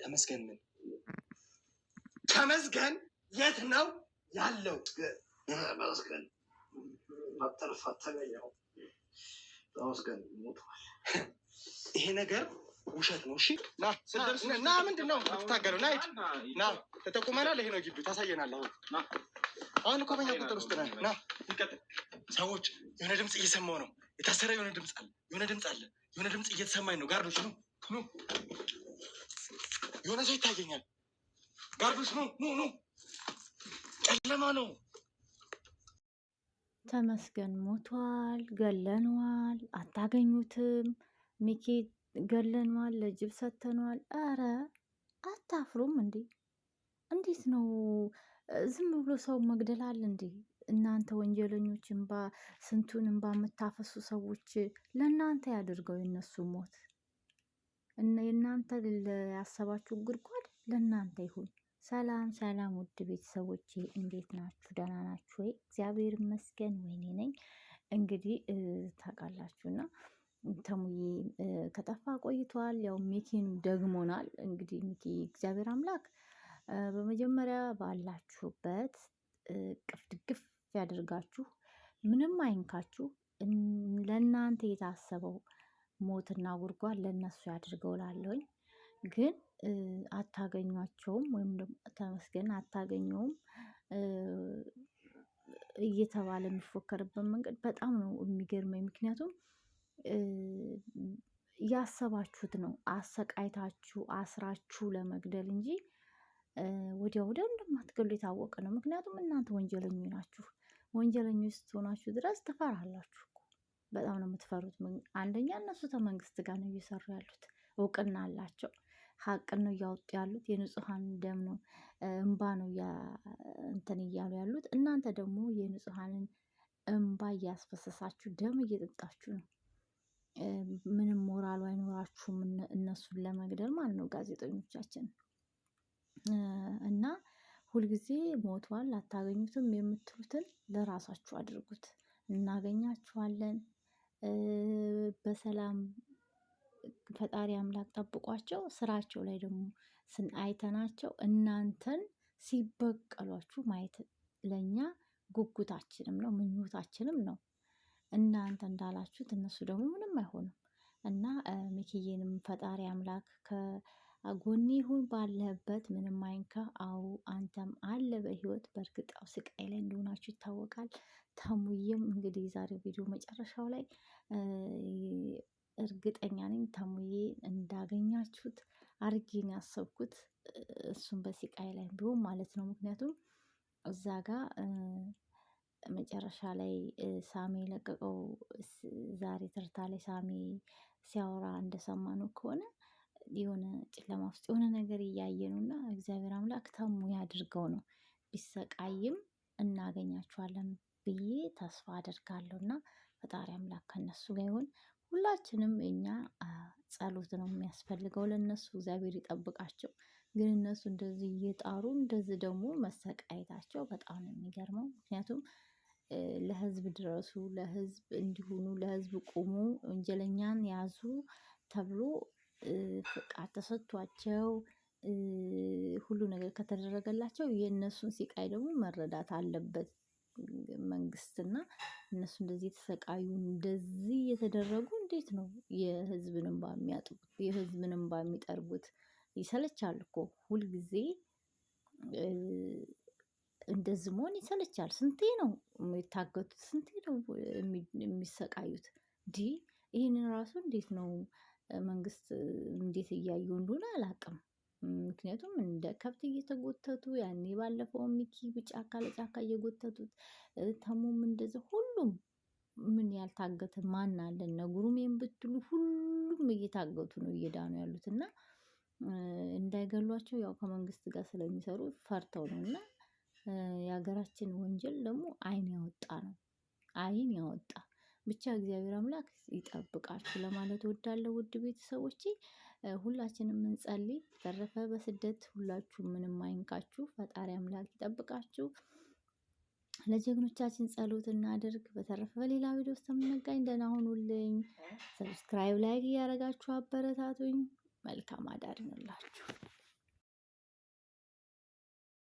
ተመስገን ምን ተመስገን የት ነው ያለው? ተመስገን አተርፋት ተገኘው። ተመስገን ሞቷል። ይሄ ነገር ውሸት ነው። እሺ ና ምንድን ነው የምትታገለው? ና ሂድ ና ተጠቁመናል። ይሄ ነው ግቢው ታሳየናለህ። አሁን እኮ በኛ ቁጥር ውስጥ ነን። ና ሰዎች የሆነ ድምፅ እየሰማሁ ነው። የታሰረ የሆነ ድምፅ አለ። የሆነ ድምፅ እየተሰማኝ ነው። ጋርዶች ኑ የሆነ ሰው ይታየኛል። ጋርዶች ኑ ጨለማ ነው። ተመስገን ሞቷል። ገለነዋል። አታገኙትም። ሚኪ ገለነዋል። ለጅብ ሰተነዋል። አረ አታፍሩም እንዴ? እንዴት ነው ዝም ብሎ ሰው መግደል አለ እንዴ? እናንተ ወንጀለኞች ስንቱን እንባ የምታፈሱ ሰዎች ለእናንተ ያድርገው የነሱ ሞት። የእናንተ ያሰባችሁ ጉድጓድ ለእናንተ ይሁን። ሰላም ሰላም፣ ውድ ቤተሰቦቼ እንዴት ናችሁ? ደህና ናችሁ ወይ? እግዚአብሔር ይመስገን ወይኔ ነኝ። እንግዲህ ታውቃላችሁና ተሙዬ ከጠፋ ቆይቷል። ያው ሚኪን ደግሞናል። እንግዲህ ሚኪ እግዚአብሔር አምላክ በመጀመሪያ ባላችሁበት ቅፍ ድግፍ ያደርጋችሁ፣ ምንም አይንካችሁ። ለእናንተ የታሰበው ሞትና ጉድጓድ ለእነሱ ያድርገው ላለሁኝ። ግን አታገኟቸውም፣ ወይም ደግሞ ተመስገን አታገኘውም እየተባለ የሚፎከርበት መንገድ በጣም ነው የሚገርመኝ። ምክንያቱም ያሰባችሁት ነው አሰቃይታችሁ አስራችሁ ለመግደል እንጂ ወዲያው እንደማትገሉ የታወቀ ነው። ምክንያቱም እናንተ ወንጀለኞች ናችሁ። ወንጀለኞች ስትሆናችሁ ድረስ ትፈራላችሁ እኮ። በጣም ነው የምትፈሩት። አንደኛ እነሱ ከመንግስት ጋር ነው እየሰሩ ያሉት፣ እውቅና አላቸው። ሀቅን ነው እያወጡ ያሉት። የንጹሐን ደም ነው እንባ ነው እንትን እያሉ ያሉት። እናንተ ደግሞ የንጹሐንን እንባ እያስፈሰሳችሁ ደም እየጠጣችሁ ነው። ምንም ሞራሉ አይኖራችሁም እነሱን ለመግደል ማለት ነው ጋዜጠኞቻችን። እና ሁልጊዜ ሞቷል አታገኙትም የምትሉትን ለራሳችሁ አድርጉት። እናገኛችኋለን በሰላም ፈጣሪ አምላክ ጠብቋቸው። ስራቸው ላይ ደግሞ አይተናቸው እናንተን ሲበቀሏችሁ ማየት ለእኛ ጉጉታችንም ነው ምኞታችንም ነው። እናንተ እንዳላችሁት እነሱ ደግሞ ምንም አይሆንም። እና ሚኪዬንም ፈጣሪ አምላክ ከጎኔ ይሁን፣ ባለህበት ምንም አይንካ። አዎ አንተም አለ በህይወት። በእርግጥ ስቃይ ላይ እንደሆናችሁ ይታወቃል። ተሙዬም እንግዲህ የዛሬው ቪዲዮ መጨረሻው ላይ እርግጠኛ ነኝ ተሙዬ እንዳገኛችሁት አርጌን ያሰብኩት፣ እሱም በስቃይ ላይ ቢሆን ማለት ነው። ምክንያቱም እዛ ጋር መጨረሻ ላይ ሳሚ የለቀቀው ዛሬ ትርታ ላይ ሳሚ ሲያወራ እንደሰማነው ከሆነ የሆነ ጨለማ ውስጥ የሆነ ነገር እያየ ነው። እና እግዚአብሔር አምላክ ተሙ ያድርገው ነው። ቢሰቃይም እናገኛችኋለን ብዬ ተስፋ አደርጋለሁ። እና ፈጣሪ አምላክ ከነሱ ጋር ይሁን። ሁላችንም እኛ ጸሎት ነው የሚያስፈልገው ለነሱ፣ እግዚአብሔር ይጠብቃቸው። ግን እነሱ እንደዚህ እየጣሩ እንደዚህ ደግሞ መሰቃየታቸው በጣም ነው የሚገርመው። ምክንያቱም ለህዝብ ድረሱ፣ ለህዝብ እንዲሆኑ፣ ለህዝብ ቁሙ፣ ወንጀለኛን ያዙ ተብሎ ፍቃድ ተሰጥቷቸው ሁሉ ነገር ከተደረገላቸው የእነሱን ስቃይ ደግሞ መረዳት አለበት መንግስትና። እነሱ እንደዚህ የተሰቃዩ እንደዚህ የተደረጉ እንዴት ነው የህዝብን እንባ የሚያጥቡት? የህዝብን እንባ የሚጠርጉት? ይሰለቻል እኮ ሁልጊዜ እንደዚህ መሆን ይሰለቻል። ስንቴ ነው የሚታገቱት? ስንቴ ነው የሚሰቃዩት? ይህንን ራሱ እንዴት ነው መንግስት እንዴት እያየው እንደሆነ አላውቅም። ምክንያቱም እንደ ከብት እየተጎተቱ ያኔ ባለፈው ሚኪ ጫካ ለጫካ እየጎተቱት ተሙም እንደዚህ ሁሉም ምን ያልታገተ ማን አለ? እነ ጉሩሜን ብትሉ ሁሉም እየታገቱ ነው እየዳኑ ያሉት። እና እንዳይገሏቸው ያው ከመንግስት ጋር ስለሚሰሩ ፈርተው ነው። እና የሀገራችን ወንጀል ደግሞ አይን ያወጣ ነው። አይን ያወጣ ብቻ እግዚአብሔር አምላክ ይጠብቃችሁ ለማለት እወዳለሁ። ውድ ቤተሰቦቼ ሁላችንም እንጸልይ። በተረፈ በስደት ሁላችሁም ምንም አይንካችሁ፣ ፈጣሪ አምላክ ይጠብቃችሁ። ለጀግኖቻችን ጸሎት እናድርግ። በተረፈ በሌላ ቪዲዮ ውስጥ የምንገናኝ። ደህና ሁኑልኝ። ሰብስክራይብ ላይክ እያደረጋችሁ አበረታቱኝ። መልካም አዳር ይሁንላችሁ።